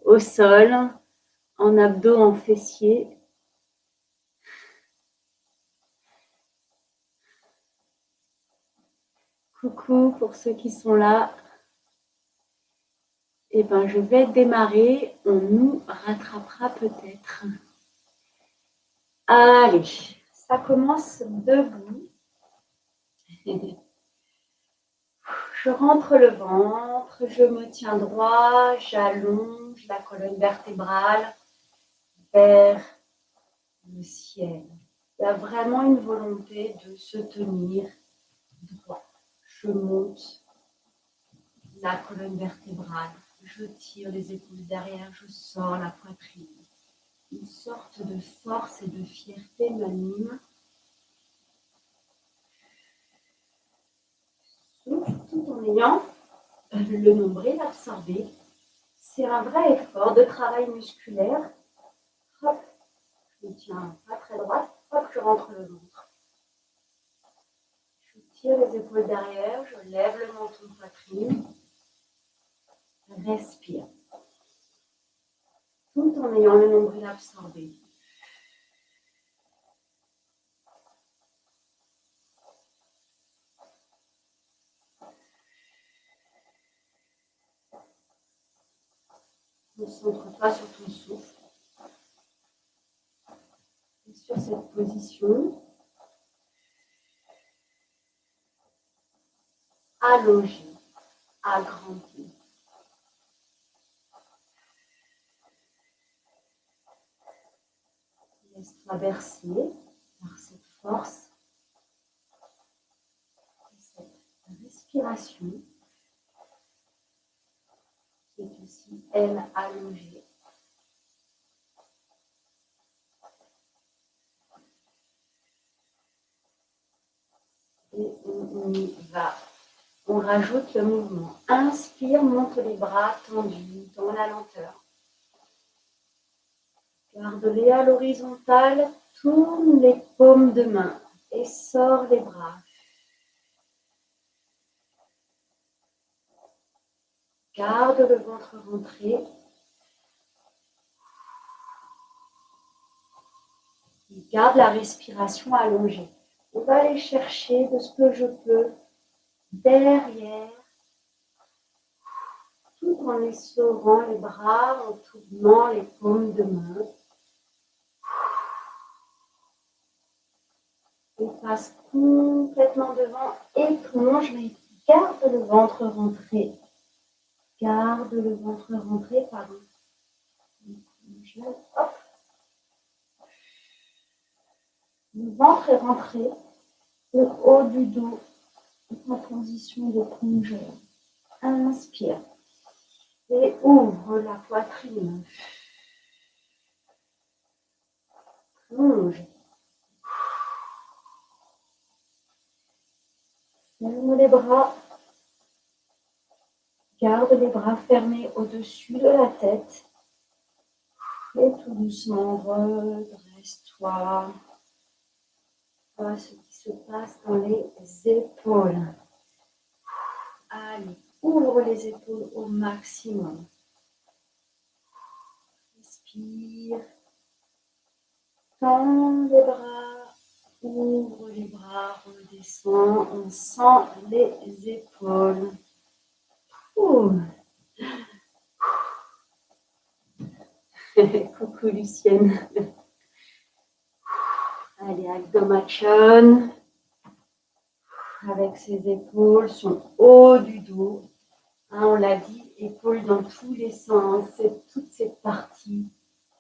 au sol, en abdos, en fessiers. Coucou pour ceux qui sont là. Eh ben, je vais démarrer. On nous rattrapera peut-être. Allez, ça commence debout. Je rentre le ventre, je me tiens droit, j'allonge la colonne vertébrale vers le ciel. Il y a vraiment une volonté de se tenir droit. Je monte la colonne vertébrale, je tire les épaules derrière, je sors la poitrine. Une sorte de force et de fierté m'anime. Tout en ayant le nombril absorbé. C'est un vrai effort de travail musculaire. Hop, je me tiens pas très droite. Hop, je rentre le ventre. Je tire les épaules derrière, je lève le menton de poitrine. Respire. Tout en ayant le nombril absorbé. Concentre-toi sur ton souffle. Et sur cette position, allongée, agrandie. Laisse-toi bercer par cette force et cette respiration qui est aussi, elle, allongée. Et on y va. On rajoute le mouvement. Inspire, monte les bras tendus dans la lenteur. Garde-les à l'horizontale, tourne les paumes de main et sors les bras. Garde le ventre rentré. Et garde la respiration allongée. On va aller chercher de ce que je peux derrière, tout en essorant les bras, en tournant les paumes de main. Et passe complètement devant et plonge, mais garde le ventre rentré. Garde le ventre rentré, pardon. Hop. Le ventre est rentré, le haut du dos est en position de plongeur. Inspire et ouvre la poitrine. Plonge. Ferme les bras. Garde les bras fermés au-dessus de la tête. Et tout doucement, redresse-toi. Vois ce qui se passe dans les épaules. Allez, ouvre les épaules au maximum. Respire. Tends les bras. Ouvre les bras, redescends. On sent les épaules. Coucou Lucienne. Allez, Agdomachon. Avec ses épaules, son haut du dos. Hein, on l'a dit, épaules dans tous les sens. C'est toute cette partie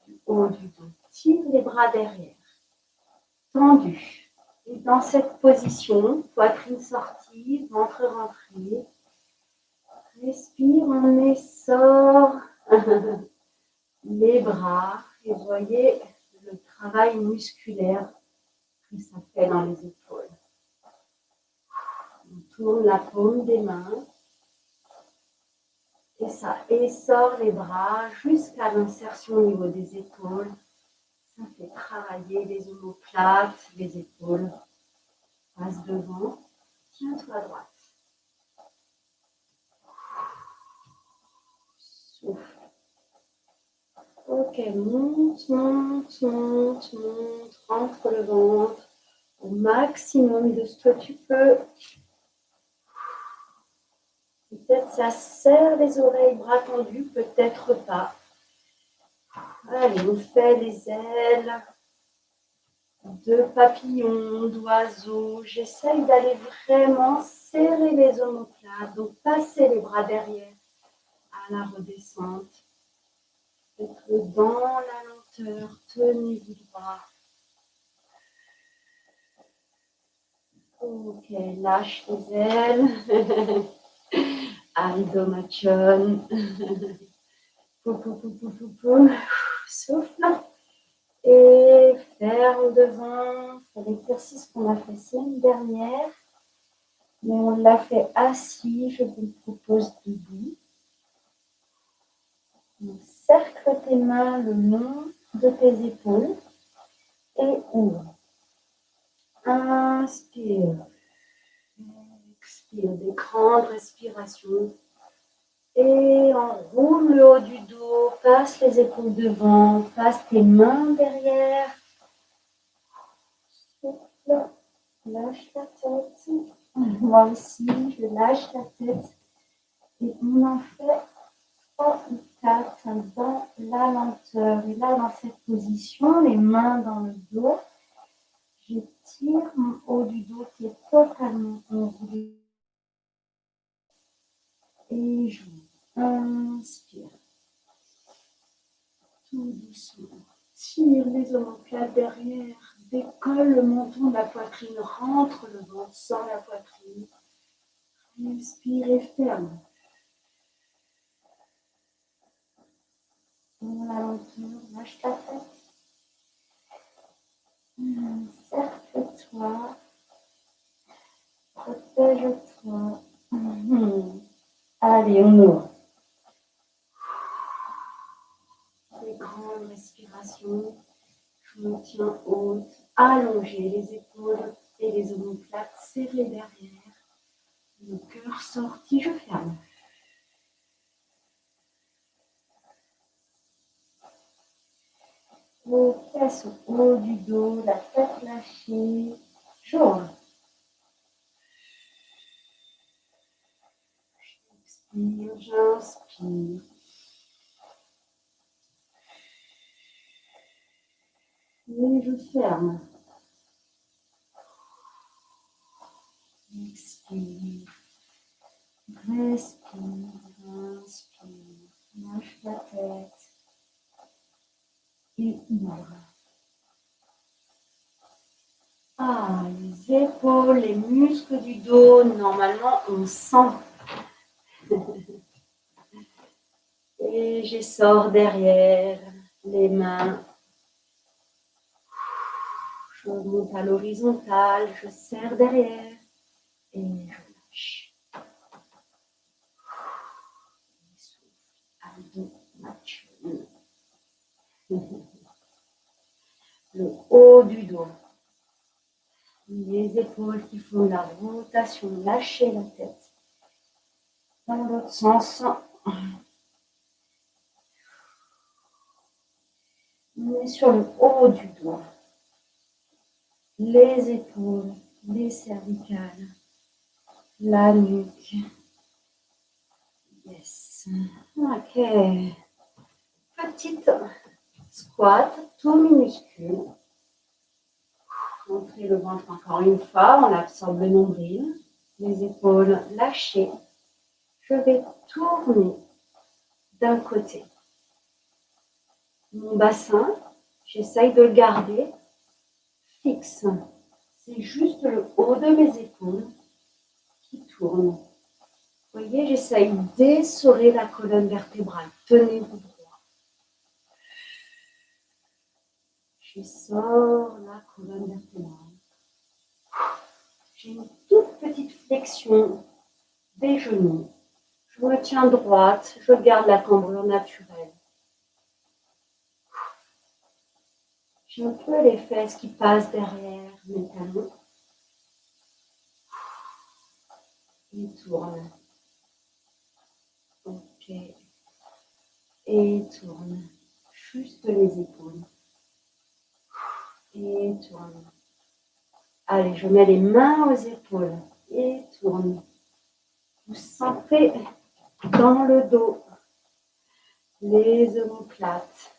du haut du dos. Tire les bras derrière. Tendu. Et dans cette position, poitrine sortie, ventre rentré. Respire, on essore les bras. Et voyez le travail musculaire que ça fait dans les épaules. On tourne la paume des mains. Et ça essore les bras jusqu'à l'insertion au niveau des épaules. Ça fait travailler les omoplates, les épaules. Passe devant. Tiens-toi à droite. Souffle. Ok, monte, monte, monte, monte, rentre le ventre au maximum de ce que tu peux. Peut-être ça serre les oreilles, bras tendus, peut-être pas. Allez, on fait les ailes de papillon, d'oiseau. J'essaye d'aller vraiment serrer les omoplates, donc passer les bras derrière à la redescente. Être dans la lenteur, tenez-vous droit. Ok, lâche les ailes. Aldo Machon. Souffle. Et ferme devant. C'est l'exercice qu'on a fait la semaine dernière. Mais on l'a fait assis. Je vous le propose debout. Donc, cercle tes mains le long de tes épaules. Et ouvre. Inspire. Expire. Des grandes respirations. Et enroule le haut du dos, passe les épaules devant, passe tes mains derrière. Souffle, lâche la tête. Moi aussi, je lâche la tête. Et on en fait 3 ou 4 dans la lenteur. Et là, dans cette position, les mains dans le dos, je tire mon haut du dos qui est totalement enroulé. Et j'ouvre. Inspire. Tout doucement. Tire les omoplates derrière, décolle le menton de la poitrine, rentre le ventre, sort la poitrine. Inspire et ferme. Dans la lenteur, lâche ta tête. Cercle-toi. Protège-toi. Allez, on ouvre. Des grandes respirations. Je me tiens haute. Allongez les épaules et les omoplates serrées derrière. Le cœur sorti, je ferme. Les fesses au haut du dos, la tête lâchée. J'ouvre. J'expire, j'inspire. Et je ferme. Expire. Respire, inspire. Lâche la tête. Et ouvre. Ah, les épaules, les muscles du dos, normalement on sent. Et je sors derrière, les mains. Je monte à l'horizontale, je serre derrière et je lâche. Aldo Machon. Le haut du dos. Les épaules qui font la rotation, lâchez la tête. Dans l'autre sens. On est sur le haut du dos. Les épaules, les cervicales, la nuque. Yes. Ok. Petite squat, tout minuscule. Montrez le ventre encore une fois, on absorbe le nombril, les épaules lâchées. Je vais tourner d'un côté. Mon bassin, j'essaye de le garder fixe. C'est juste le haut de mes épaules qui tourne. Vous voyez, j'essaye d'essorer la colonne vertébrale. Tenez-vous droit. J'essore la colonne vertébrale. J'ai une toute petite flexion des genoux. Je me tiens droite, je garde la cambrure naturelle. J'ai un peu les fesses qui passent derrière mes talons. Et tourne. Ok. Et tourne. juste les épaules. Et tourne. Allez, je mets les mains aux épaules et tourne. Vous sentez dans le dos les omoplates.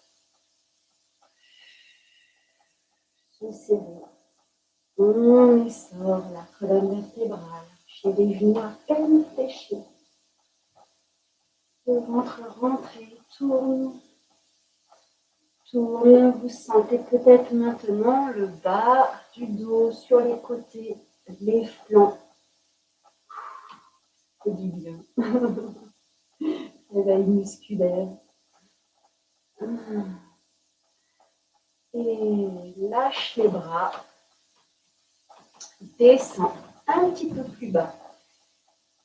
Se serrer. On essore la colonne vertébrale. J'ai les genoux à peine fléchis. Le ventre rentré, tourne. Tourne. Vous sentez peut-être maintenant le bas du dos sur les côtés, les flancs. C'est du bien. Réveil musculaire. Et lâche les bras. Descends un petit peu plus bas.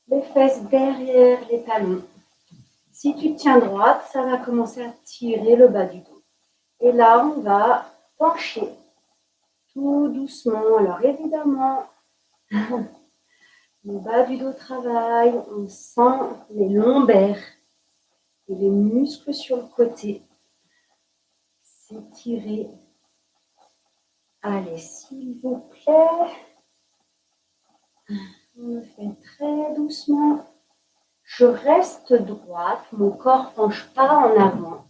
Les fesses derrière les talons. Si tu tiens droite, ça va commencer à tirer le bas du dos. Et là, on va pencher tout doucement. Alors évidemment, le bas du dos travaille. On sent les lombaires et les muscles sur le côté s'étirer. Allez, s'il vous plaît, on le fait très doucement. Je reste droite, mon corps ne penche pas en avant.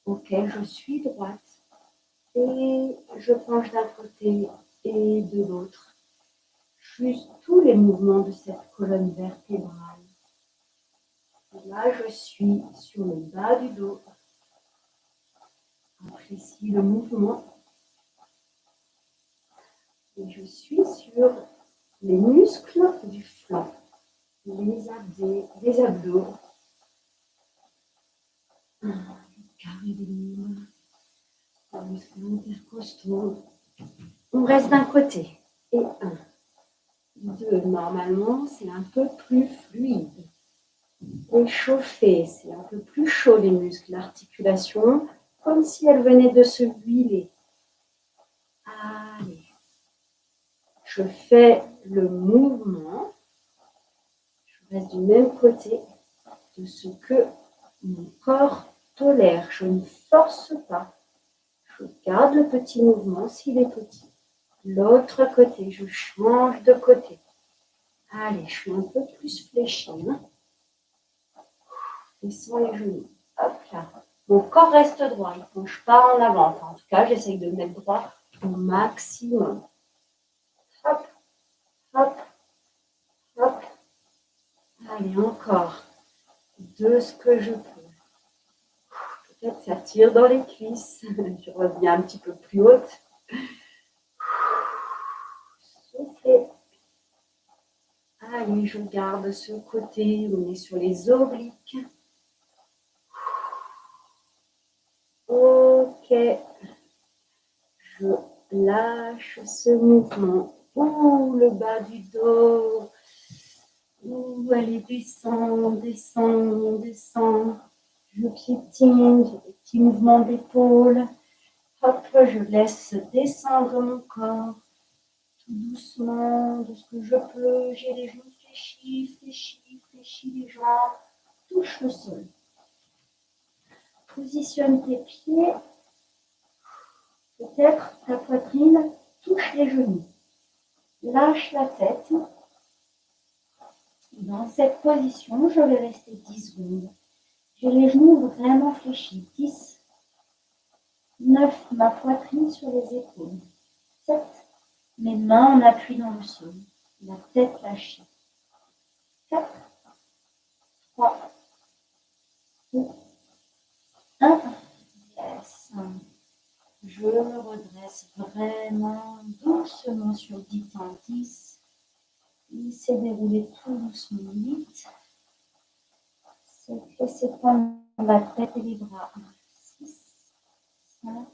Ok, je suis droite. Et je penche d'un côté et de l'autre. Juste tous les mouvements de cette colonne vertébrale. Et là, je suis sur le bas du dos. Apprécie le mouvement. Et je suis sur les muscles du flanc, les abdos, le carré des membres, les muscles intercostaux. On reste d'un côté. Et 1, 2. Normalement, c'est un peu plus fluide. Échauffé, c'est un peu plus chaud les muscles, l'articulation, comme si elle venait de se huiler. Allez. Je fais le mouvement. Je reste du même côté de ce que mon corps tolère. Je ne force pas. Je garde le petit mouvement s'il est petit. L'autre côté, je change de côté. Allez, je suis un peu plus fléchie. Descends les genoux. Hop là. Mon corps reste droit, il ne penche pas en avant. Enfin, en tout cas, j'essaye de me mettre droit au maximum. Hop, hop, hop. Allez, encore. De ce que je peux. Peut-être ça tire dans les cuisses. Je reviens un petit peu plus haute. Soufflez. Allez, je garde ce côté. On est sur les obliques. Ok. Je lâche ce mouvement. Ouh, le bas du dos. Ouh, allez, descend, descend, descend. Je piétine, j'ai des petits mouvements d'épaule. Hop, je laisse descendre mon corps. Tout doucement, de ce que je peux. J'ai les genoux fléchis, fléchis, fléchis les jambes. Touche le sol. Positionne tes pieds. Peut-être ta poitrine touche les genoux. Lâche la tête. Dans cette position, je vais rester 10 secondes. J'ai les genoux vraiment fléchis. 10, 9, ma poitrine sur les épaules. 7, mes mains en appui dans le sol. La tête lâchée. 4, 3, 2, 1. Yes. Je me redresse vraiment doucement sur 10 temps. 10. Il s'est déroulé tout doucement. 8. Laissez prendre la tête et les bras. 6, 5,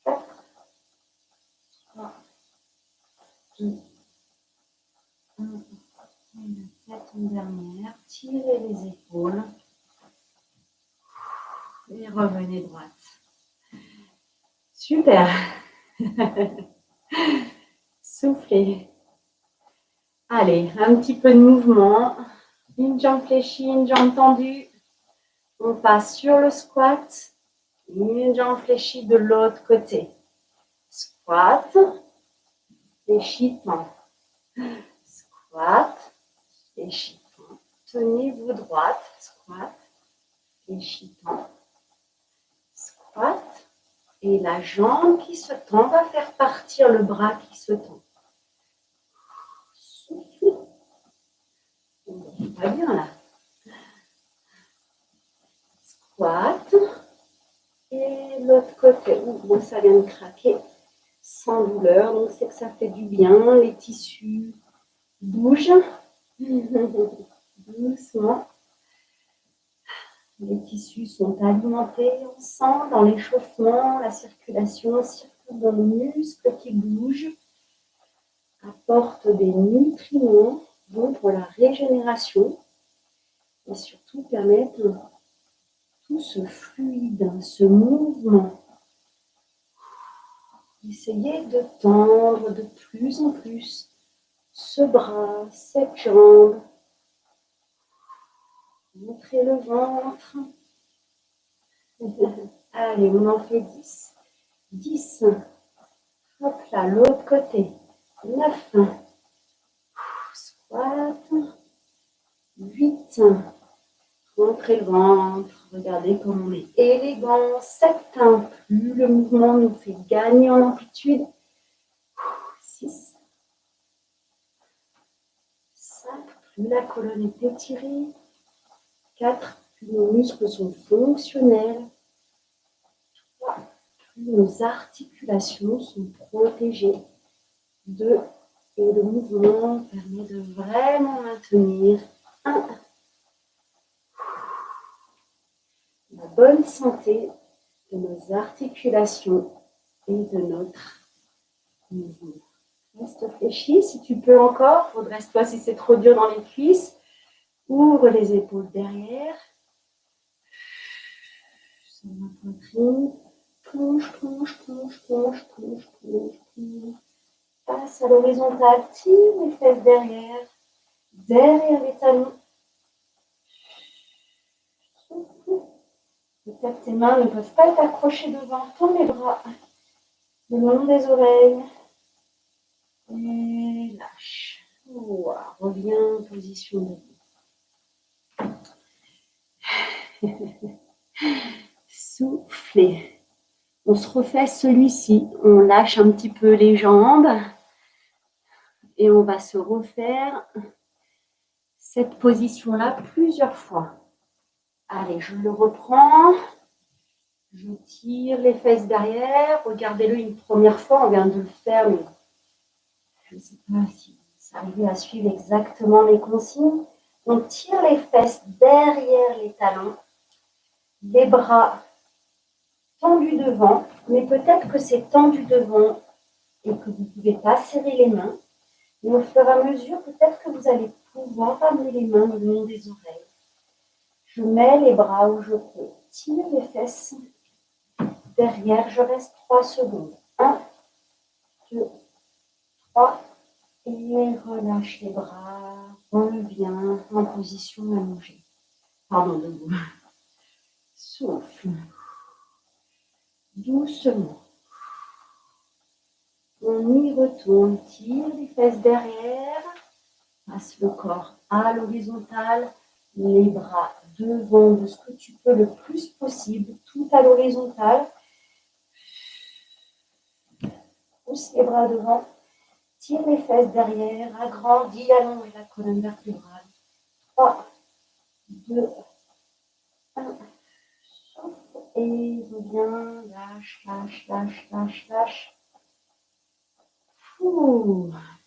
4, 3, 2, 1. Et la tête en dernière. Tirez les épaules. Et revenez droite. Super. Soufflez. Allez, un petit peu de mouvement. Une jambe fléchie, une jambe tendue. On passe sur le squat. Une jambe fléchie de l'autre côté. Squat, fléchitant. Squat, fléchitant. Tenez-vous droite. Squat, fléchitant. Squat. Et la jambe qui se tend va faire partir le bras qui se tend. Souffle. On va bien là. Squat. Et l'autre côté. Bon, ça vient de craquer sans douleur. Donc, c'est que ça fait du bien. Les tissus bougent. Doucement. Les tissus sont alimentés, on sent dans l'échauffement, la circulation circule dans nos muscles qui bougent, apportent des nutriments bons pour la régénération et surtout permettent tout ce fluide, ce mouvement. Essayez de tendre de plus en plus ce bras, cette jambe. Montrez le ventre. Allez, on en fait 10. 10. Hop là, l'autre côté. 9. Squat. 8. Rentrez le ventre. Regardez comme on est élégant. 7. Plus le mouvement nous fait gagner en amplitude. 6. 5. Plus la colonne est étirée. 4. Plus nos muscles sont fonctionnels. 3. Plus nos articulations sont protégées. 2. Et le mouvement permet de vraiment maintenir 1. La bonne santé de nos articulations et de notre mouvement. Reste fléchi si tu peux encore. Redresse-toi si c'est trop dur dans les cuisses. Ouvre les épaules derrière. Sur la poitrine. Plonge, plonge, plonge, plonge, plonge, plonge, plonge. Passe à l'horizontale. Tire les fesses derrière. Derrière les talons. Peut-être tes mains ne peuvent pas être accrochées devant. Tends les bras le long des oreilles. Et lâche. Wow. Reviens en position debout. Soufflez. On se refait celui-ci. On lâche un petit peu les jambes. Et on va se refaire cette position-là plusieurs fois. Allez, je le reprends. Je tire les fesses derrière. Regardez-le une première fois. On vient de le faire, mais je ne sais pas si vous arrivez à suivre exactement les consignes. On tire les fesses derrière les talons. Les bras tendus devant. Mais peut-être que c'est tendu devant et que vous ne pouvez pas serrer les mains. Et au fur et à mesure, peut-être que vous allez pouvoir amener les mains le long des oreilles. Je mets les bras où je peux. Tire les fesses derrière. Je reste 3 secondes. 1, 2, 3. Et relâche les bras. Reviens en position allongée. Pardon, debout. Souffle. Doucement. On y retourne. Tire les fesses derrière. Passe le corps à l'horizontale. Les bras devant de ce que tu peux le plus possible, tout à l'horizontale. Pousse les bras devant, tire les fesses derrière, agrandis, allonge la colonne vertébrale. 3, 2, 1. Souffle et reviens, lâche, lâche, lâche, lâche, lâche.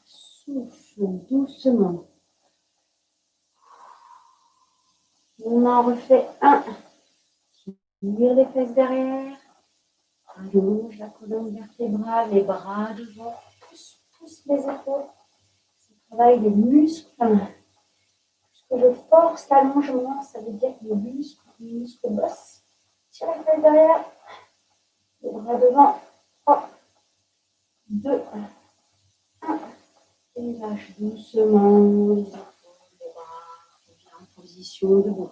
Souffle doucement. On en refait 1. Tire les fesses derrière. Allonge la colonne vertébrale, les bras devant. Pousse les épaules. Ça travaille les muscles. Plus que je force l'allongement, ça veut dire que les muscles bossent. Tire les fesses derrière. Les bras devant. 3, 2, 1. Et lâche doucement les épaules, les bras. Reviens en position debout.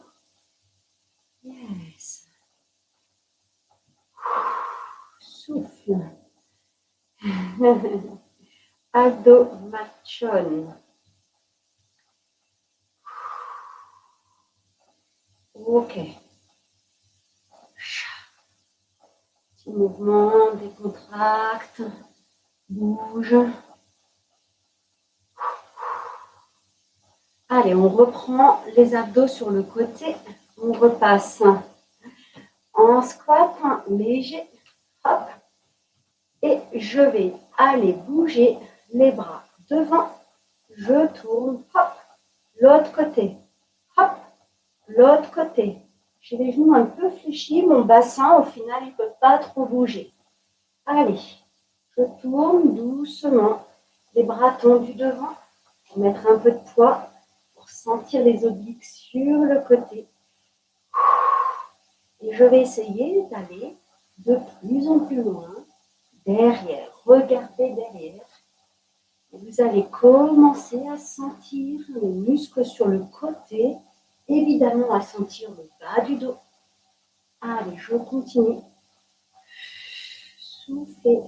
Yes. Souffle. Addo Machon. Ok. Petit mouvement, décontracte, bouge. Allez, on reprend les abdos sur le côté. On repasse en squat, léger. Hop. Et je vais aller bouger les bras devant. Je tourne. Hop. L'autre côté. Hop. L'autre côté. J'ai les genoux un peu fléchis. Mon bassin, au final, il ne peut pas trop bouger. Allez. Je tourne doucement. Les bras tendus devant. Pour mettre un peu de poids. Pour sentir les obliques sur le côté. Et je vais essayer d'aller de plus en plus loin. Derrière. Regardez derrière. Et vous allez commencer à sentir les muscles sur le côté. Évidemment, à sentir le bas du dos. Allez, je continue. Soufflez.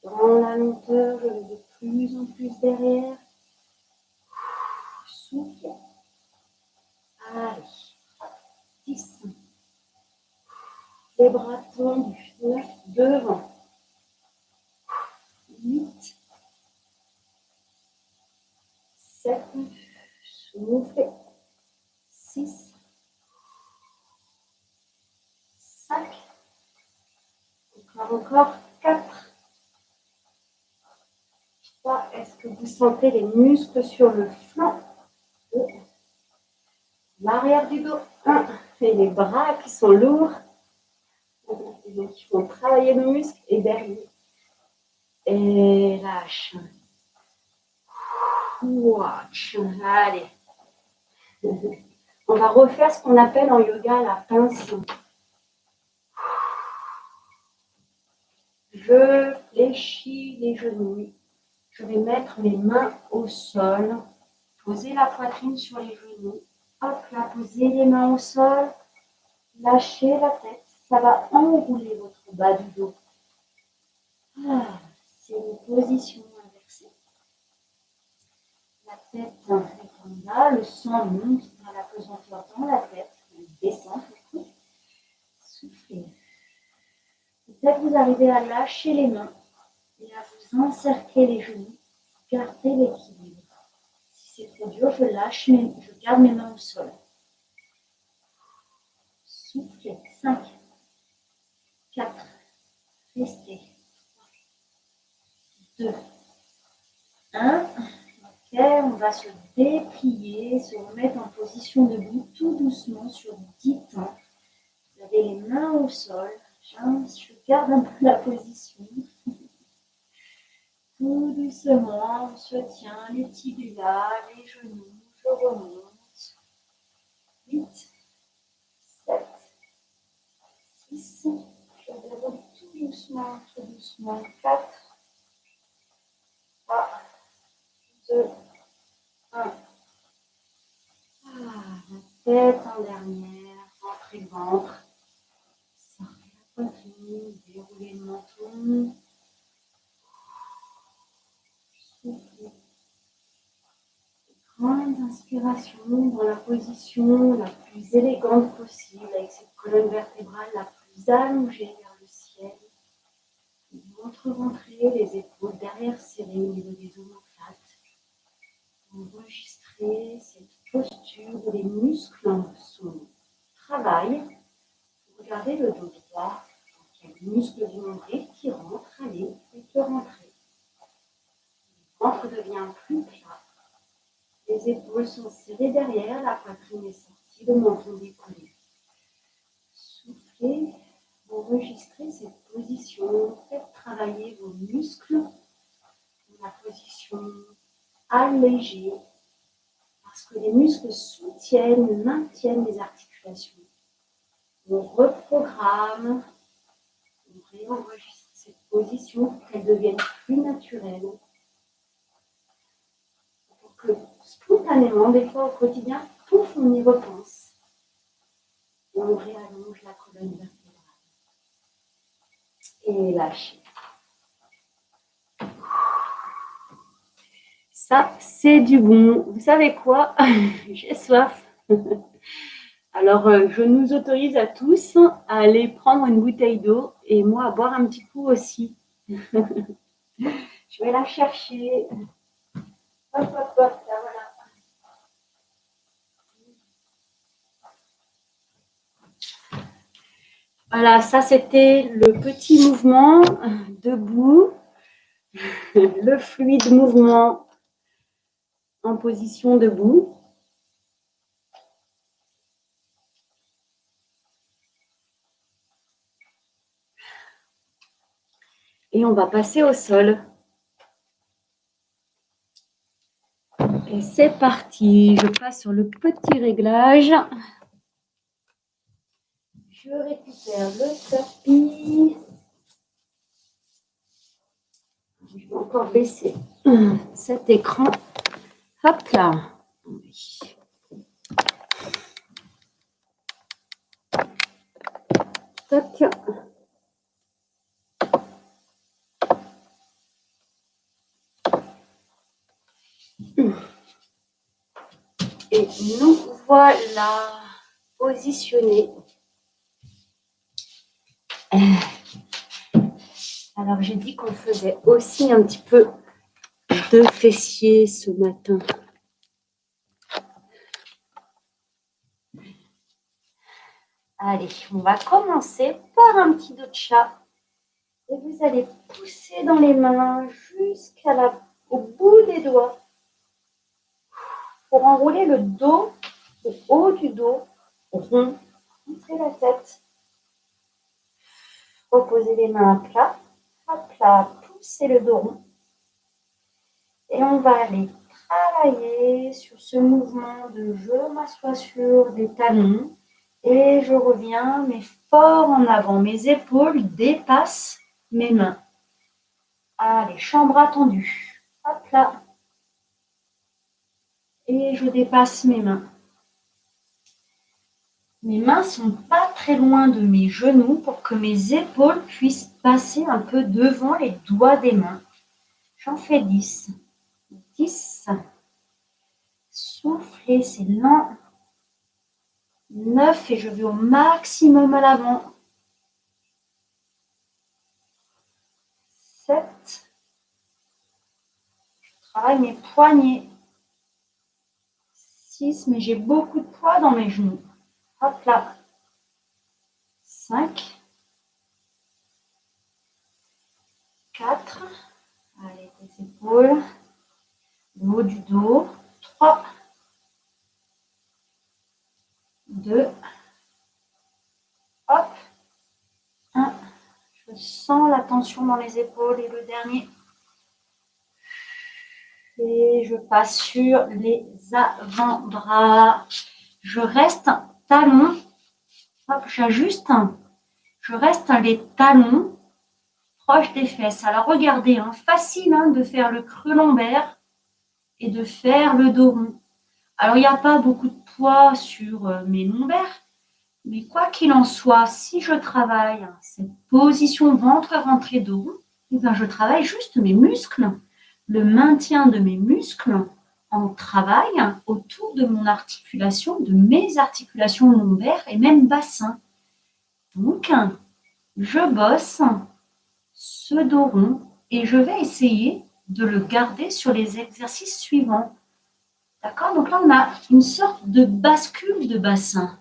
Dans la lenteur, je vais de plus en plus derrière. Soufflez. Allez. 10. Les bras tendus. 9. Devant. 8. 7. Soufflez. 6. 5. Encore. 4. 3. Est-ce que vous sentez les muscles sur le flanc? 2. L'arrière du dos. 1. Et les bras qui sont lourds. Et donc, il faut travailler nos muscles. Et derrière. Et lâche. Watch. Allez. On va refaire ce qu'on appelle en yoga la pince. Je fléchis les genoux. Je vais mettre mes mains au sol. Poser la poitrine sur les genoux. Hop là, posez les mains au sol. Lâchez la tête. Ça va enrouler votre bas du dos. Ah, c'est une position inversée. La tête est en bas. Le sang monte dans la pesanteur dans la tête. Il descend. Soufflez. Peut-être vous arrivez à lâcher les mains et à vous encercler les genoux. Gardez l'équilibre. Si c'est trop dur, je lâche, je garde mes mains au sol. Soufflez. 5, 4, restez. 2, 1. Ok, on va se déplier, se remettre en position debout tout doucement sur 10 temps. Vous avez les mains au sol. Je garde un peu la position. Tout doucement, on se tient les tibias, les genoux, je remonte. 8, 7, 6, je déroule tout doucement, 4, 3, 2, 1. La tête en dernière, rentrez le ventre, sortez la poitrine, déroulez le menton. Soufflez. Grande inspiration dans la position la plus élégante possible, avec cette colonne vertébrale la plus allongée vers le ciel. Le ventre rentré, les épaules derrière serrées au niveau des omoplates. Enregistrez cette posture où les muscles travaillent. Regardez le dos droit. Il y a le muscle du nombril qui rentre, allez, faites-le rentrer. Le ventre devient plus plat. Les épaules sont serrées derrière, la poitrine est sortie, le menton décollé. Soufflez, enregistrez cette position, faites travailler vos muscles dans la position allégée, parce que les muscles soutiennent, maintiennent les articulations. On reprogramme, on réenregistre cette position pour qu'elle devienne plus naturelle. Pour que spontanément, des fois au quotidien, pouf, on y repense. Et on réallonge la colonne vertébrale. Et lâchez. Ça, c'est du bon. Vous savez quoi? J'ai soif. Alors, je nous autorise à tous à aller prendre une bouteille d'eau et moi à boire un petit coup aussi. Je vais la chercher. Hop, hop, hop, là, voilà. Voilà, ça c'était le petit mouvement debout, le fluide mouvement en position debout. Et on va passer au sol. Et c'est parti, je passe sur le petit réglage. Je récupère le tapis. Je vais encore baisser cet écran. Hop là. Tac. Et nous voilà positionnés. Alors j'ai dit qu'on faisait aussi un petit peu de fessiers ce matin. Allez, on va commencer par un petit dos de chat. Et vous allez pousser dans les mains jusqu'au bout des doigts pour enrouler le dos, le haut du dos, rond. Montrez la tête. Reposez les mains à plat. Hop là, poussez le dos rond. Et on va aller travailler sur ce mouvement de je m'assois sur des talons et je reviens, mais fort en avant. Mes épaules dépassent mes mains. Allez, chambre tendue. Hop là. Et je dépasse mes mains. Mes mains ne sont pas très loin de mes genoux pour que mes épaules puissent passer un peu devant les doigts des mains. J'en fais 10. 10. Soufflez, c'est lent. 9 et je vais au maximum à l'avant. 7. Je travaille mes poignets. 6, mais j'ai beaucoup de poids dans mes genoux. Hop là. 5. 4. Allez, les épaules. Le haut du dos. 3. 2. Hop. 1. Je sens la tension dans les épaules et le dernier. Et je passe sur les avant-bras. Je reste talon. Hop, j'ajuste. Je reste les talons proches des fesses. Alors regardez, facile de faire le creux lombaire et de faire le dos rond. Alors il n'y a pas beaucoup de poids sur mes lombaires, mais quoi qu'il en soit, si je travaille cette position ventre rentré dos rond, eh bien, je travaille juste mes muscles, le maintien de mes muscles en travail autour de mon articulation, de mes articulations lombaires et même bassin. Donc, je bosse ce dos rond et je vais essayer de le garder sur les exercices suivants. D'accord? Donc là, on a une sorte de bascule de bassin.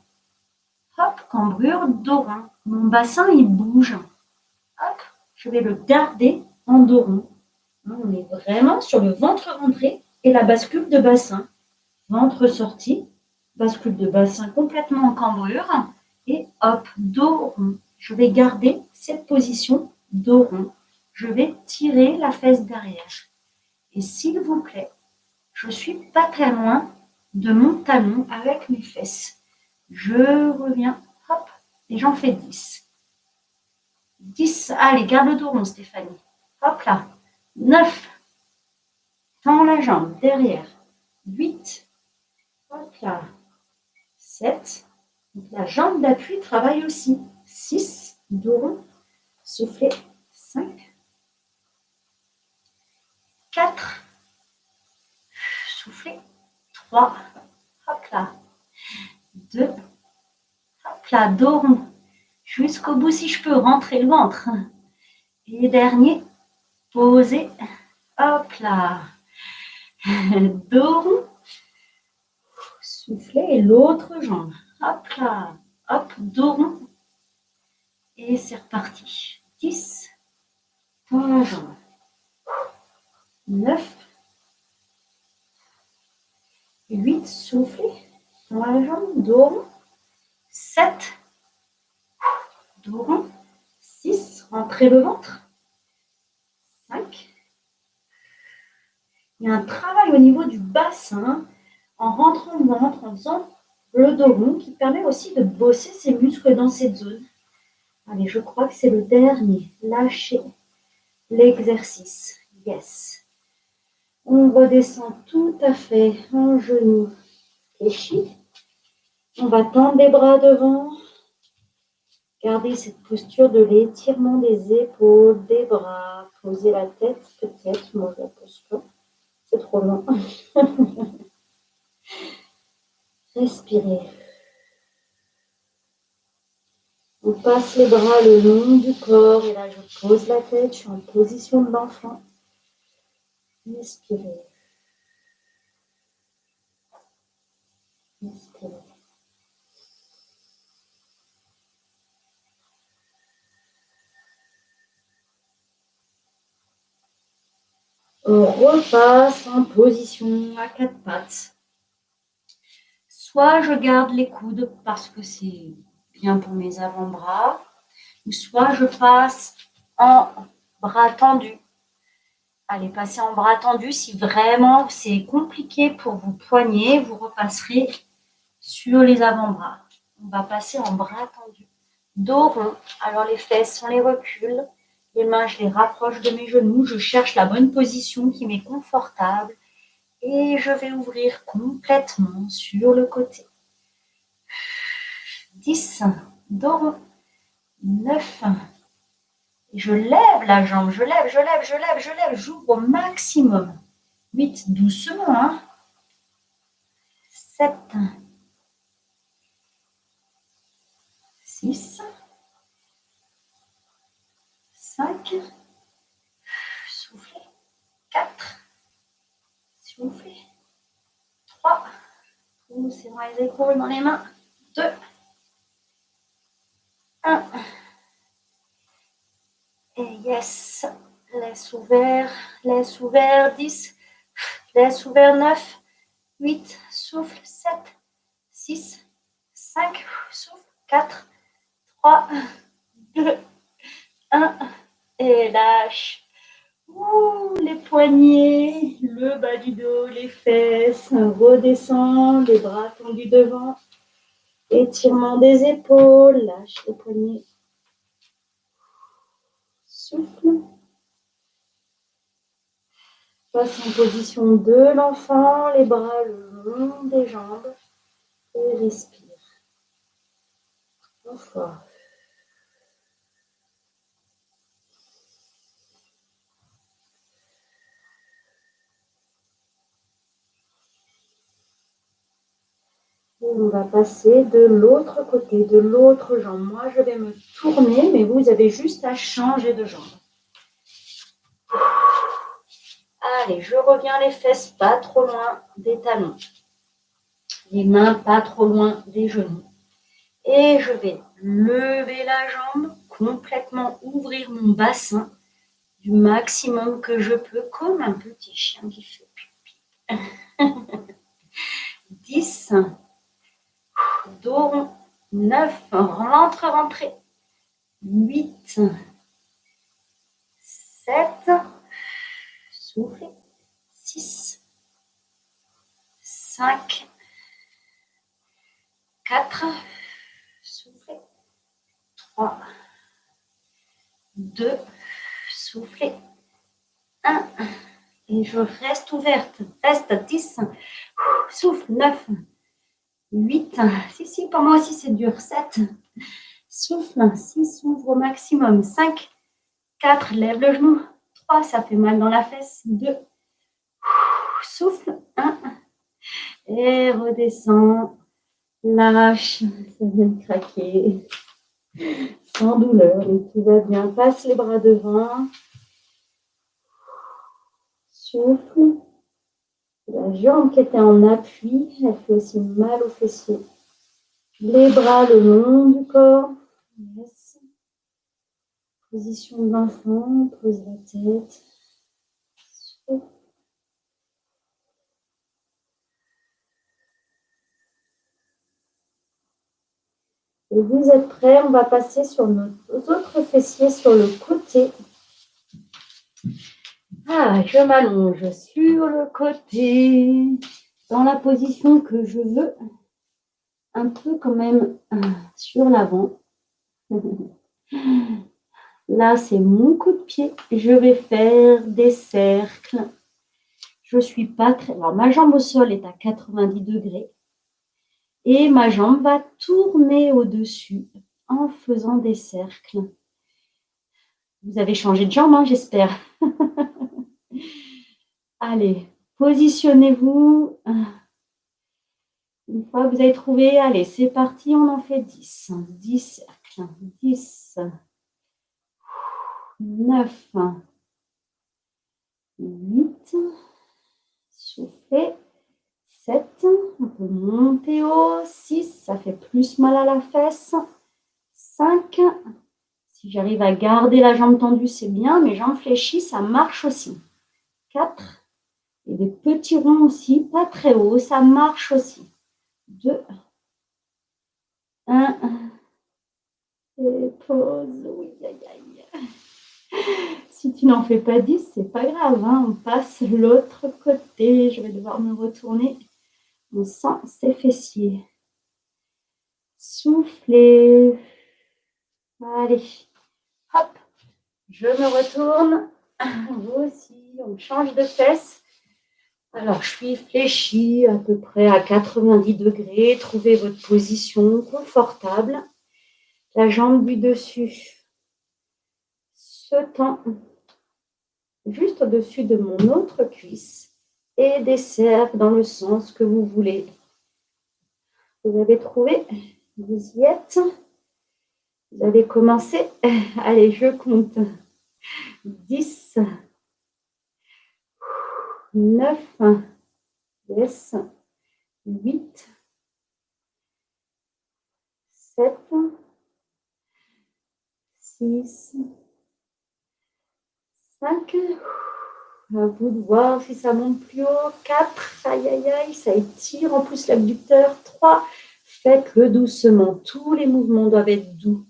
Hop, cambrure, dos rond. Mon bassin, il bouge. Hop, je vais le garder en dos rond. On est vraiment sur le ventre rentré et la bascule de bassin. Ventre sorti, bascule de bassin complètement en cambrure et hop, dos rond. Je vais garder cette position dos rond. Je vais tirer la fesse derrière. Et s'il vous plaît, je ne suis pas très loin de mon talon avec mes fesses. Je reviens, hop, et j'en fais 10. 10, allez, garde le dos rond, Stéphanie. Hop là. 9, tends la jambe derrière. 8, hop là. 7, donc la jambe d'appui travaille aussi. 6, dos rond, soufflez. 5, 4, soufflez, 3, hop là, 2, hop là, dos rond, jusqu'au bout si je peux, rentrer le ventre. Et dernier, posez, hop là, dos rond, soufflez, et l'autre jambe, hop là, hop, dos rond, et c'est reparti. 10, dans la jambe, 9, 8, soufflez, dans la jambe, dos rond, 7, dos rond, 6, rentrez le ventre, 5. Il y a un travail au niveau du bassin en rentrant le ventre, en faisant le dos rond qui permet aussi de bosser ses muscles dans cette zone. Allez, je crois que c'est le dernier. Lâchez l'exercice. Yes. On redescend tout à fait en genoux fléchis. On va tendre les bras devant. Gardez cette posture de l'étirement des épaules, des bras. Posez la tête, peut-être. Moi, je la pose pas. C'est trop long. Respirez. On passe les bras le long du corps et là, je pose la tête. Je suis en position de l'enfant. Respirez. Respirez. On repasse en position à quatre pattes. Soit je garde les coudes parce que c'est bien pour mes avant-bras, ou soit je passe en bras tendus. Allez, passez en bras tendus. Si vraiment c'est compliqué pour vos poignets, vous repasserez sur les avant-bras. On va passer en bras tendus. Dos rond. Alors les fesses, on les recule. Les mains, je les rapproche de mes genoux. Je cherche la bonne position qui m'est confortable. Et je vais ouvrir complètement sur le côté. 10, dos rond. 9, et je lève la jambe, je lève, j'ouvre au maximum. 8, doucement, hein. 7, 6, 5, soufflez, 4, soufflez, 3, serrons les épaules dans les mains, 2, 1, et yes, laisse ouvert, 10, laisse ouvert, 9, 8, souffle, 7, 6, 5, souffle, 4, 3, 2, 1, et lâche. Les poignets, le bas du dos, les fesses, redescend, les bras tendus devant, étirement des épaules, lâche les poignets. Souffle. Passe en position de l'enfant, les bras le long des jambes et respire. Une fois. Et on va passer de l'autre côté, de l'autre jambe. Moi, je vais me tourner, mais vous avez juste à changer de jambe. Allez, je reviens les fesses pas trop loin des talons. Les mains pas trop loin des genoux. Et je vais lever la jambe, complètement ouvrir mon bassin du maximum que je peux, comme un petit chien qui fait pipi. 10, dos rond, 9, rentrez. 8, 7, soufflez. 6, 5, 4, soufflez. 3, 2, soufflez. 1, et je reste ouverte. Reste 10, souffle. 9, 8, si, pour moi aussi c'est dur. 7, souffle. 6, ouvre au maximum. 5, 4, lève le genou. 3, ça fait mal dans la fesse. 2, souffle. 1, et redescends. Lâche, ça vient de craquer. Sans douleur, et tout va bien. Passe les bras devant. Souffle. La jambe qui était en appui, elle fait aussi mal aux fessiers. Les bras le long du corps. Yes. Position de l'enfant, pose la tête. Souffle. Et vous êtes prêts, on va passer sur nos autres fessiers sur le côté. Ah, je m'allonge sur le côté, dans la position que je veux, un peu quand même sur l'avant. Là, c'est mon coup de pied. Je vais faire des cercles. Je suis pas très... Alors, ma jambe au sol est à 90 degrés. Et ma jambe va tourner au-dessus en faisant des cercles. Vous avez changé de jambe, hein, j'espère. Allez, positionnez-vous. Une fois que vous avez trouvé, allez, c'est parti, on en fait 10. 10 cercles. 10, 9, 8, soufflez, 7, on peut monter haut, 6, ça fait plus mal à la fesse, 5, si j'arrive à garder la jambe tendue, c'est bien, mes jambes fléchies, ça marche aussi. 4, et des petits ronds aussi, pas très haut, ça marche aussi. 2, 1, et pause, oui, aïe, aïe. Si tu n'en fais pas 10, c'est pas grave, hein, on passe l'autre côté, je vais devoir me retourner. On sent ses fessiers. Soufflez. Allez, hop, je me retourne. Vous aussi, on change de fesse. Alors, je suis fléchie à peu près à 90 degrés. Trouvez votre position confortable. La jambe du dessus se tend juste au-dessus de mon autre cuisse et des cercles dans le sens que vous voulez. Vous avez trouvé? Vous y êtes? Vous avez commencé? Allez, je compte. 10, 9, 10, 8, 7, 6, 5. À vous de voir si ça monte plus haut. 4, aïe aïe aïe, ça étire en plus l'abducteur. 3, faites-le doucement. Tous les mouvements doivent être doux.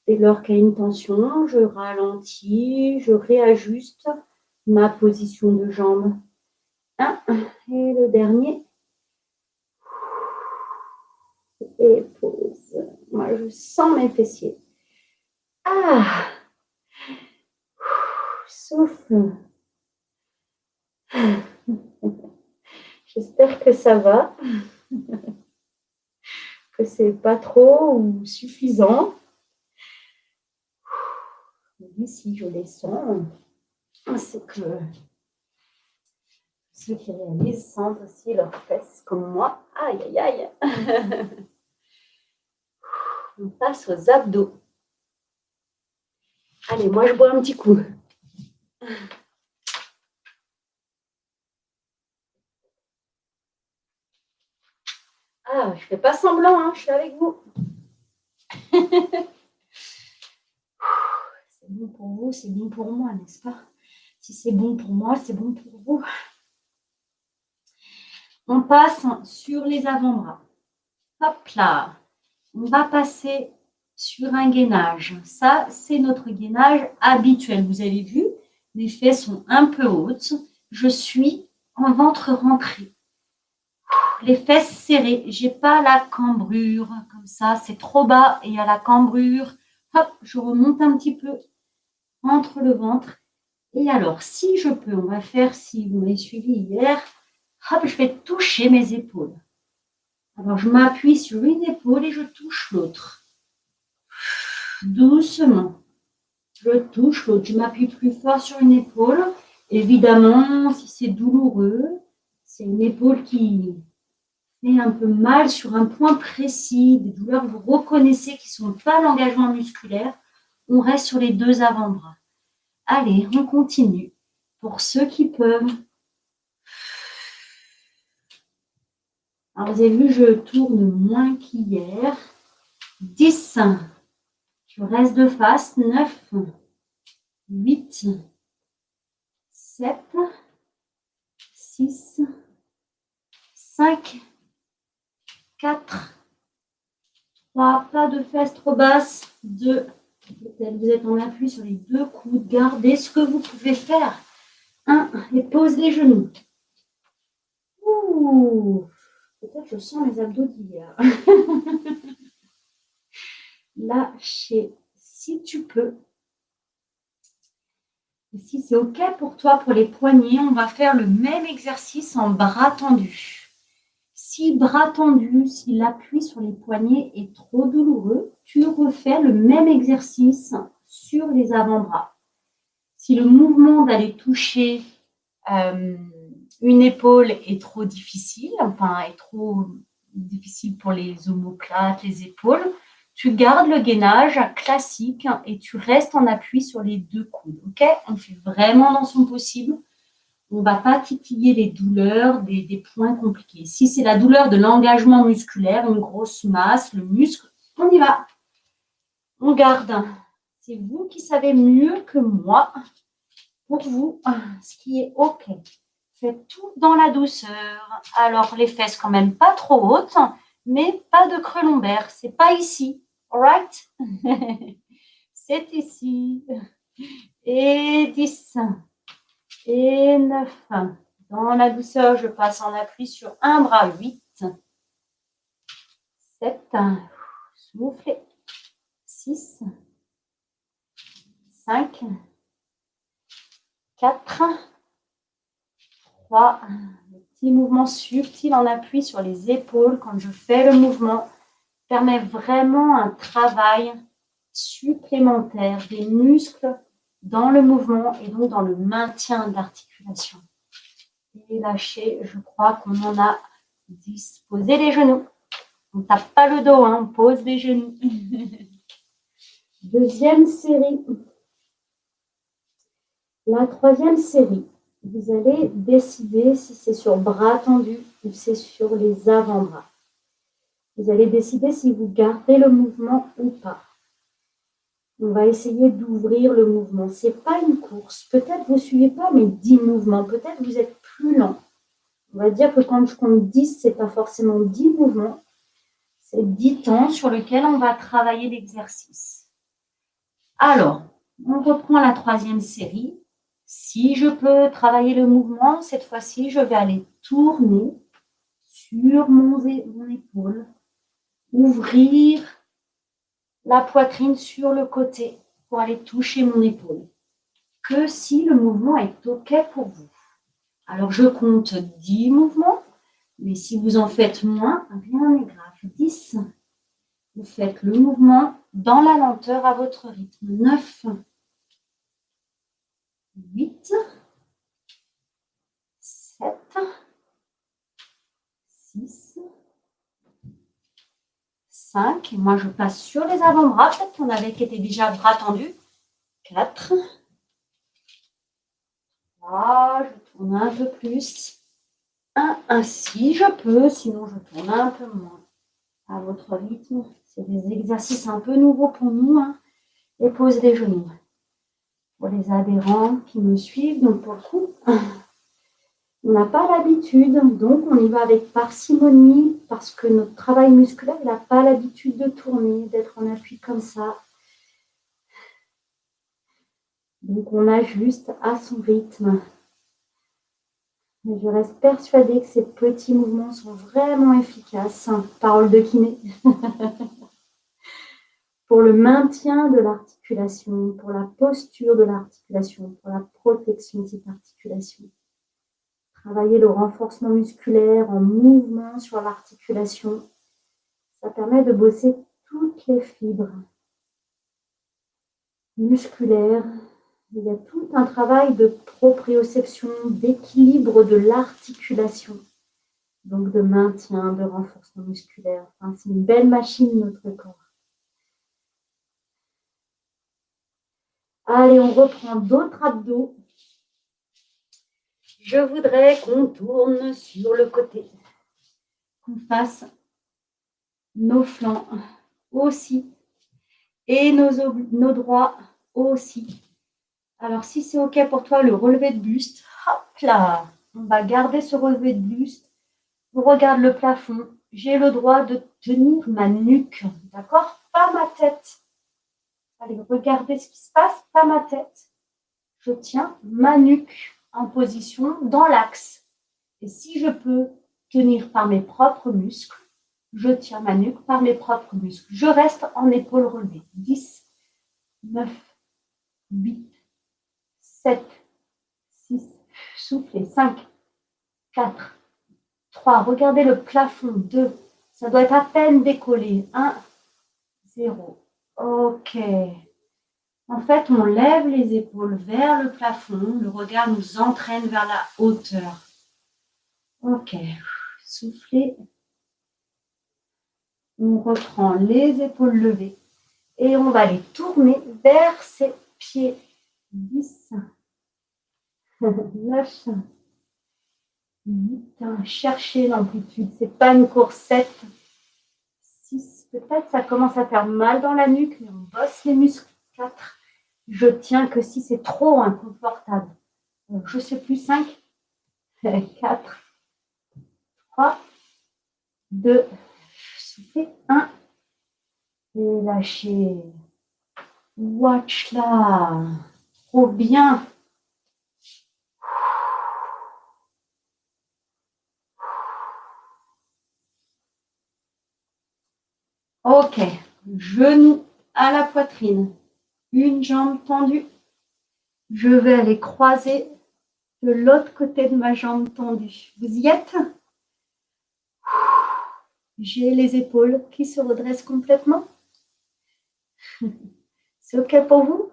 Dès lors qu'il y a une tension, je ralentis, je réajuste ma position de jambe. 1, et le dernier. Et pause. Moi, je sens mes fessiers. Ah, souffle. J'espère que ça va, que c'est pas trop ou suffisant. Ici, je les sens. C'est que ceux qui réalisent sentent aussi leurs fesses comme moi. Aïe, aïe, aïe. On passe aux abdos. Allez, moi, je bois un petit coup. Ah, je fais pas semblant, hein, je suis avec vous. C'est bon pour vous, c'est bon pour moi, n'est-ce pas? Si c'est bon pour moi, c'est bon pour vous. On passe sur les avant-bras. Hop là. On va passer sur un gainage. Ça, c'est notre gainage habituel. Vous avez vu, mes fesses sont un peu hautes. Je suis en ventre rentré. Les fesses serrées. J'ai pas la cambrure comme ça. C'est trop bas et il y a la cambrure. Hop, je remonte un petit peu entre le ventre. Et alors, si je peux, on va faire, si vous m'avez suivi hier, hop, je vais toucher mes épaules. Alors, je m'appuie sur une épaule et je touche l'autre. Doucement. Je touche l'autre, je m'appuie plus fort sur une épaule. Évidemment, si c'est douloureux, c'est une épaule qui fait un peu mal sur un point précis, des douleurs que vous reconnaissez qui ne sont pas l'engagement musculaire, on reste sur les 2 avant-bras. Allez, on continue. Pour ceux qui peuvent. Alors, vous avez vu, je tourne moins qu'hier. 10. Je reste de face. 9, 8, 7, 6, 5, 4, 3, pas de fesses trop basses. 2, peut-être vous êtes en appui sur les 2 coudes. Gardez ce que vous pouvez faire. 1, et pose les genoux. Ouh, peut-être je sens les abdos d'hier. Lâchez si tu peux. Et si c'est OK pour toi, pour les poignets, on va faire le même exercice en bras tendus. Si bras tendus, si l'appui sur les poignets est trop douloureux, tu refais le même exercice sur les avant-bras. Si le mouvement d'aller toucher une épaule est trop difficile, enfin est trop difficile pour les omoplates, les épaules, tu gardes le gainage classique et tu restes en appui sur les 2 coudes. OK? On fait vraiment dans son possible. On ne va pas titiller les douleurs des points compliqués. Si c'est la douleur de l'engagement musculaire, une grosse masse, le muscle, on y va. On garde. C'est vous qui savez mieux que moi, pour vous, ce qui est OK. Faites tout dans la douceur. Alors, les fesses quand même pas trop hautes, mais pas de creux lombaire. C'est pas ici. All right? C'est ici. Et 10. Et 9. Dans la douceur, je passe en appui sur un bras. 8. 7. Soufflez. 6. 5. 4. 3. Petit mouvement subtil en appui sur les épaules quand je fais le mouvement permet vraiment un travail supplémentaire des muscles dans le mouvement et donc dans le maintien de l'articulation. Et lâcher, je crois qu'on en a disposé les genoux. On ne tape pas le dos, on pose les genoux. Deuxième série. La troisième série, vous allez décider si c'est sur bras tendus ou c'est sur les avant-bras. Vous allez décider si vous gardez le mouvement ou pas. On va essayer d'ouvrir le mouvement. Ce n'est pas une course. Peut-être vous ne suivez pas mes 10 mouvements. Peut-être vous êtes plus lent. On va dire que quand je compte 10, ce n'est pas forcément 10 mouvements. C'est 10 temps sur lesquels on va travailler l'exercice. Alors, on reprend la troisième série. Si je peux travailler le mouvement, cette fois-ci, je vais aller tourner sur mon épaule, ouvrir la poitrine sur le côté pour aller toucher mon épaule. Que si le mouvement est OK pour vous. Alors, je compte 10 mouvements, mais si vous en faites moins, rien n'est grave. 10. Vous faites le mouvement dans la lenteur à votre rythme. 9. 8. 7. 6. 5. Et moi, je passe sur les avant-bras. Peut-être qu'on avait qui était déjà bras tendus. 4. 3. Je tourne un peu plus. 1. Si je peux, sinon je tourne un peu moins. À votre rythme. C'est des exercices un peu nouveaux pour nous. Et pose les genoux. Pour les adhérents qui me suivent, donc pour le coup, on n'a pas l'habitude, donc on y va avec parcimonie parce que notre travail musculaire n'a pas l'habitude de tourner, d'être en appui comme ça. Donc on ajuste à son rythme. Et je reste persuadée que ces petits mouvements sont vraiment efficaces. Parole de kiné. Pour le maintien de l'articulation, pour la posture de l'articulation, pour la protection de cette articulation. Travailler le renforcement musculaire en mouvement sur l'articulation, ça permet de bosser toutes les fibres. musculaire. Il y a tout un travail de proprioception, d'équilibre de l'articulation, donc de maintien, de renforcement musculaire. Enfin, c'est une belle machine, notre corps. Allez, on reprend d'autres abdos. Je voudrais qu'on tourne sur le côté, qu'on fasse nos flancs aussi et nos droits aussi. Alors, si c'est OK pour toi, le relevé de buste, hop là, on va garder ce relevé de buste. On regarde le plafond. J'ai le droit de tenir ma nuque, d'accord? Pas ma tête. Allez, regardez ce qui se passe, pas ma tête. Je tiens ma nuque en position dans l'axe. Et si je peux tenir par mes propres muscles, je tiens ma nuque par mes propres muscles. Je reste en épaules relevées. 10, 9, 8, 7, 6, soufflez, 5, 4, 3, regardez le plafond, 2, ça doit être à peine décollé, 1, 0. OK. En fait, on lève les épaules vers le plafond, le regard nous entraîne vers la hauteur. OK. Soufflez. On reprend les épaules levées et on va les tourner vers ses pieds. 10, 9, 8, cherchez l'amplitude, c'est pas une course. 7, 6, peut-être ça commence à faire mal dans la nuque, mais on bosse les muscles. 4, je tiens que si c'est trop inconfortable. Je sais plus, 5, 4, 3, 2, soufflez, 1, et lâchez. Watch là, trop bien. OK, genoux à la poitrine, une jambe tendue. Je vais aller croiser de l'autre côté de ma jambe tendue. Vous y êtes? J'ai les épaules qui se redressent complètement. C'est OK pour vous?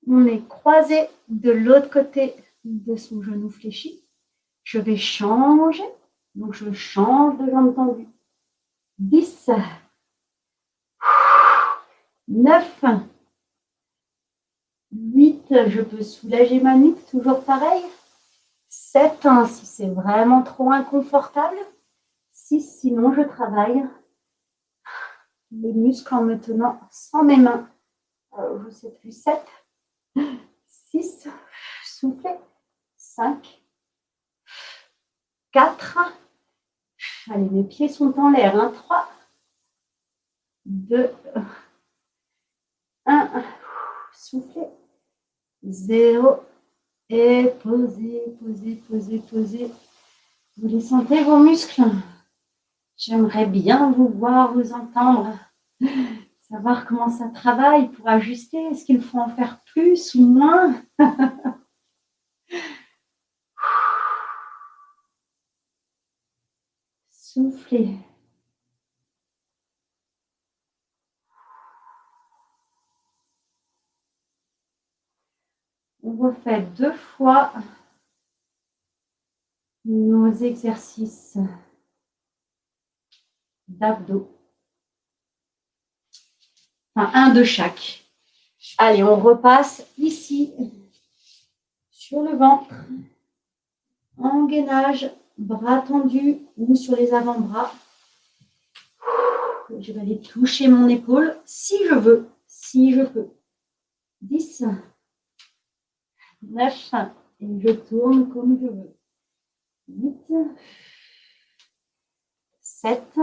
On est croisé de l'autre côté de son genou fléchi. Je vais changer. Donc, je change de jambe tendue. 10, 9, 8, je peux soulager ma nuque, toujours pareil. 7, si c'est vraiment trop inconfortable. 6, sinon je travaille les muscles en me tenant sans mes mains. Je ne sais plus, 7, 6, soufflez, 5, 4, allez, mes pieds sont en l'air, 3, 2, 1, soufflez, 0, et posez, posez, posez, posez. Vous les sentez, vos muscles? J'aimerais bien vous voir, vous entendre, savoir comment ça travaille pour ajuster. Est-ce qu'il faut en faire plus ou moins? Soufflez. On refait 2 fois nos exercices d'abdos. Enfin, un de chaque. Allez, on repasse ici, sur le ventre, en gainage, bras tendus ou sur les avant-bras. Je vais aller toucher mon épaule si je veux, si je peux. 10, 9, et je tourne comme je veux. 8, 7,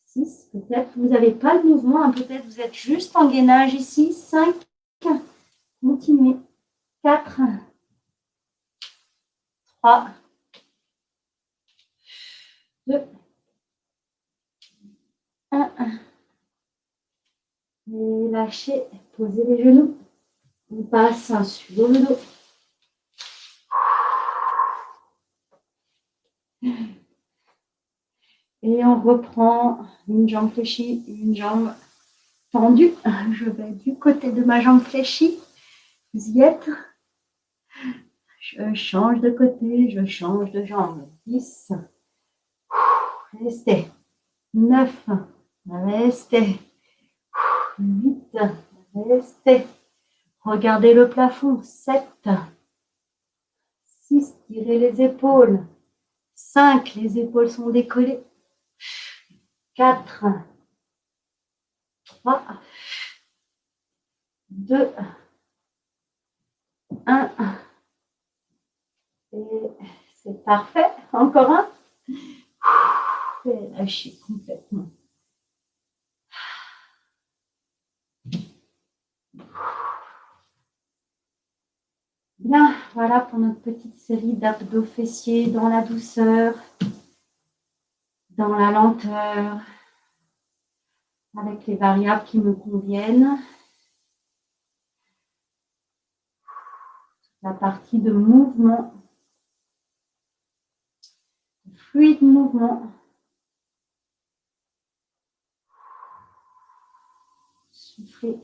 6, peut-être vous n'avez pas le mouvement, peut-être vous êtes juste en gainage ici. 5, continuez. 4, 3, 2, 1. Et lâchez, posez les genoux. On passe sur le dos. Et on reprend une jambe fléchie, une jambe tendu. Je vais du côté de ma jambe fléchie. Vous y êtes? Je change de côté, je change de jambe. 10. Restez. 9. Restez. 8. Restez. Regardez le plafond. 7. 6. Tirez les épaules. 5. Les épaules sont décollées. 4. 3. 2. 1. Et c'est parfait. Encore un. Et lâchez complètement. Bien, voilà pour notre petite série d'abdos fessiers dans la douceur, dans la lenteur, avec les variables qui me conviennent. La partie de mouvement, de fluide mouvement. Soufflez.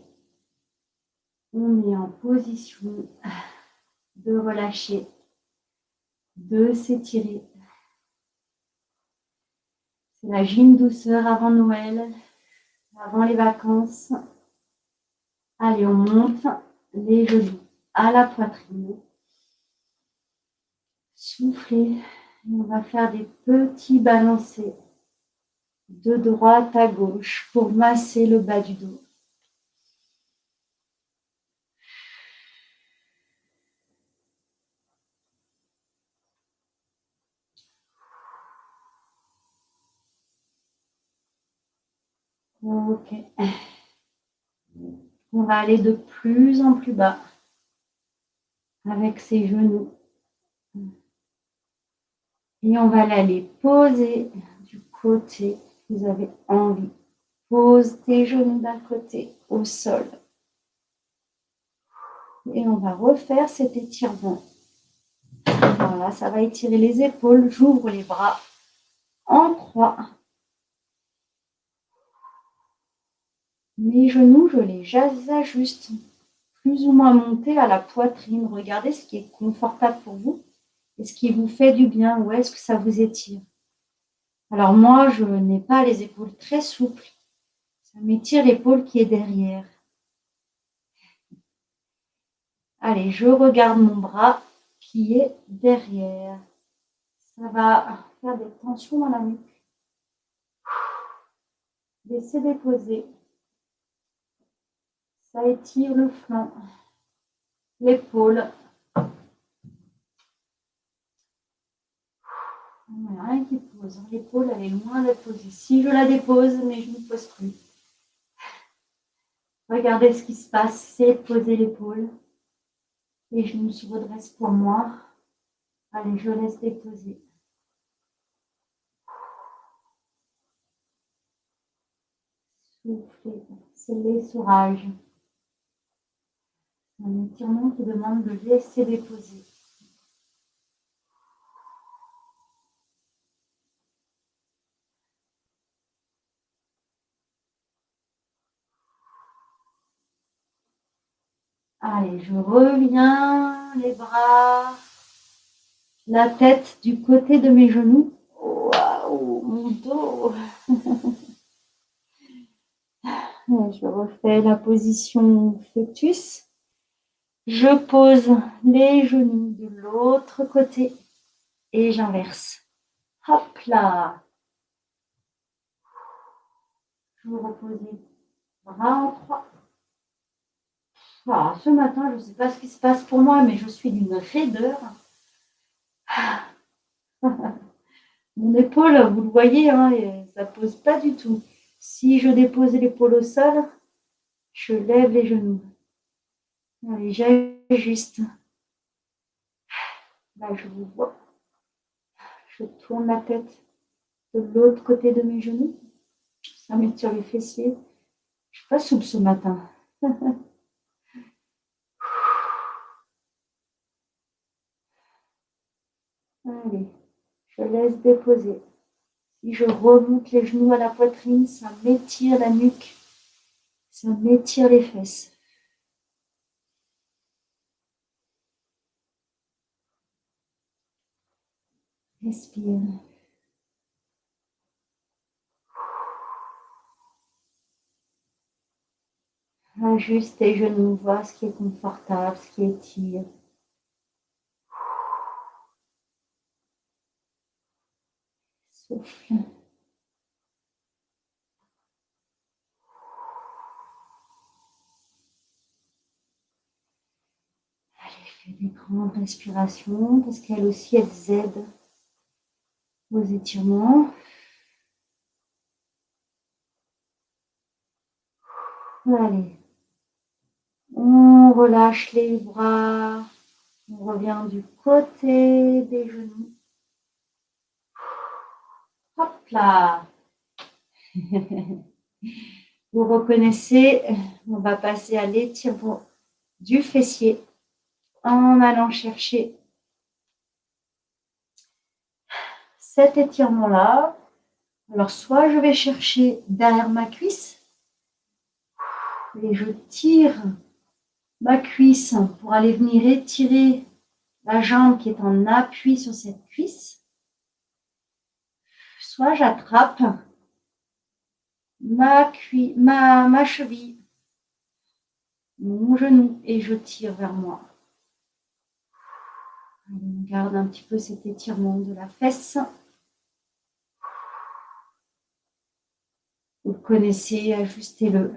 On est en position de relâcher, de s'étirer. C'est la gym douceur avant Noël, avant les vacances. Allez, on monte les genoux à la poitrine. Soufflez. Et on va faire des petits balancés de droite à gauche pour masser le bas du dos. Ok. On va aller de plus en plus bas avec ses genoux. Et on va aller poser du côté que vous avez envie. Pose tes genoux d'un côté au sol. Et on va refaire cet étirement. Voilà, ça va étirer les épaules. J'ouvre les bras en croix. Mes genoux, je les ajuste plus ou moins montés à la poitrine. Regardez ce qui est confortable pour vous et ce qui vous fait du bien. Où est-ce que ça vous étire? Alors moi, je n'ai pas les épaules très souples. Ça m'étire l'épaule qui est derrière. Allez, je regarde mon bras qui est derrière. Ça va faire des tensions dans la nuque. Laissez déposer. Ça étire le flanc, l'épaule. Il n'y a rien qui pose. L'épaule, elle est loin d'être posée. Si je la dépose, mais je ne pose plus. Regardez ce qui se passe. Essayez de poser l'épaule. Les genoux se redressent pour moi. Allez, je laisse déposer. Soufflez. C'est l'essorage. Un étirement qui demande de laisser déposer. Allez, je reviens, les bras, la tête du côté de mes genoux. Waouh, mon dos. Je refais la position fœtus. Je pose les genoux de l'autre côté et j'inverse. Hop là. Je vous repose les bras en croix. Alors, ce matin, je ne sais pas ce qui se passe pour moi, mais je suis d'une raideur. Mon épaule, vous le voyez, hein, ça ne pose pas du tout. Si je dépose l'épaule au sol, je lève les genoux. Allez, j'ajuste. Là, je vous vois. Je tourne la tête de l'autre côté de mes genoux. Ça m'étire les fessiers. Je ne suis pas souple ce matin. Allez, je laisse déposer. Si je remonte les genoux à la poitrine, ça m'étire la nuque. Ça m'étire les fesses. Respire. Ajuste tes genoux, vois ce qui est confortable, ce qui étire. Souffle. Allez, fais des grandes respirations parce qu'elles aussi, elles aident aux étirements. Allez. On relâche les bras. On revient du côté des genoux. Hop là. Vous reconnaissez, on va passer à l'étirement du fessier en allant chercher cet étirement-là. Alors, soit je vais chercher derrière ma cuisse et je tire ma cuisse pour aller venir étirer la jambe qui est en appui sur cette cuisse. Soit j'attrape ma cheville, mon genou et je tire vers moi. On garde un petit peu cet étirement de la fesse. Vous le connaissez, ajustez-le.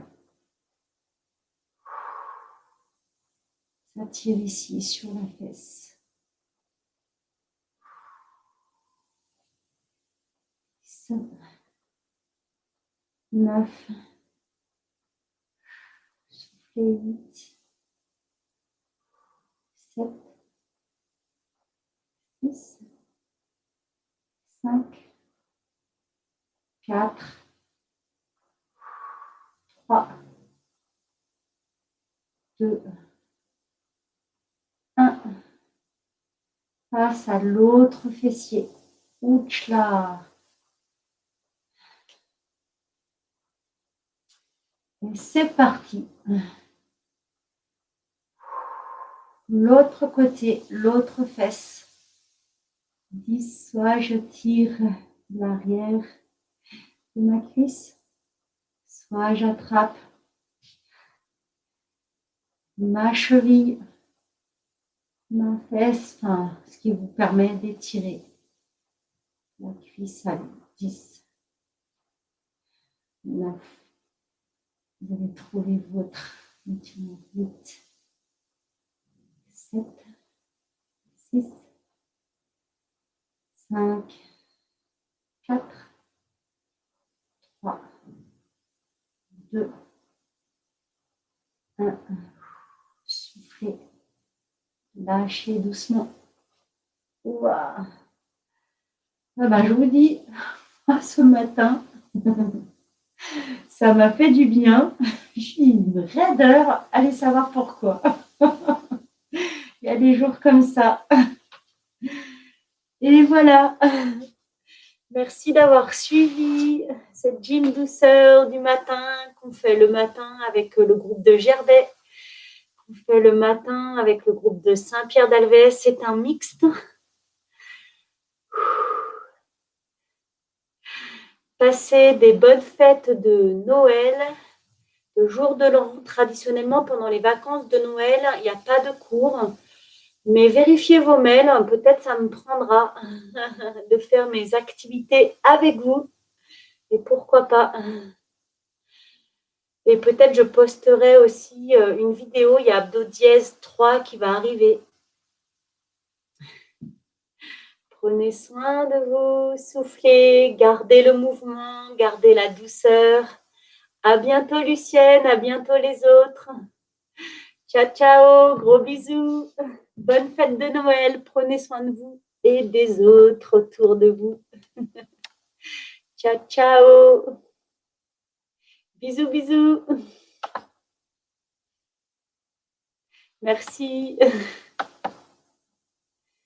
Ça tire ici sur la fesse. 7, 9, soufflez 8, 7, 6, 5, 4, 3, 2, 1. Passe à l'autre fessier. Ouch là. Et c'est parti. L'autre côté, l'autre fesse. 10, soit je tire l'arrière de ma cuisse, soit j'attrape ma cheville, ma fesse, enfin, ce qui vous permet d'étirer la cuisse à 10, 9. Vous allez trouver votre étirement. 8, 7, 6, 5, 4, 3, 2, 1. Soufflez. Lâchez doucement. Ouah. Ah ben, je vous dis, ce matin, ça m'a fait du bien. Je suis une raideur. Allez savoir pourquoi. Il y a des jours comme ça. Et voilà. Merci d'avoir suivi cette gym douceur du matin qu'on fait le matin avec le groupe de Gerbet. On fait le matin avec le groupe de Saint-Pierre d'Alvès. C'est un mixte. Passez des bonnes fêtes de Noël, le jour de l'an. Traditionnellement, pendant les vacances de Noël, il n'y a pas de cours. Mais vérifiez vos mails. Peut-être ça me prendra de faire mes activités avec vous. Et pourquoi pas. Et peut-être je posterai aussi une vidéo. Il y a Abdo Dièse 3 qui va arriver. Prenez soin de vous, soufflez, gardez le mouvement, gardez la douceur. À bientôt Lucienne, à bientôt les autres. Ciao, ciao, gros bisous. Bonne fête de Noël, prenez soin de vous et des autres autour de vous. Ciao, ciao. Bisous, bisous. Merci.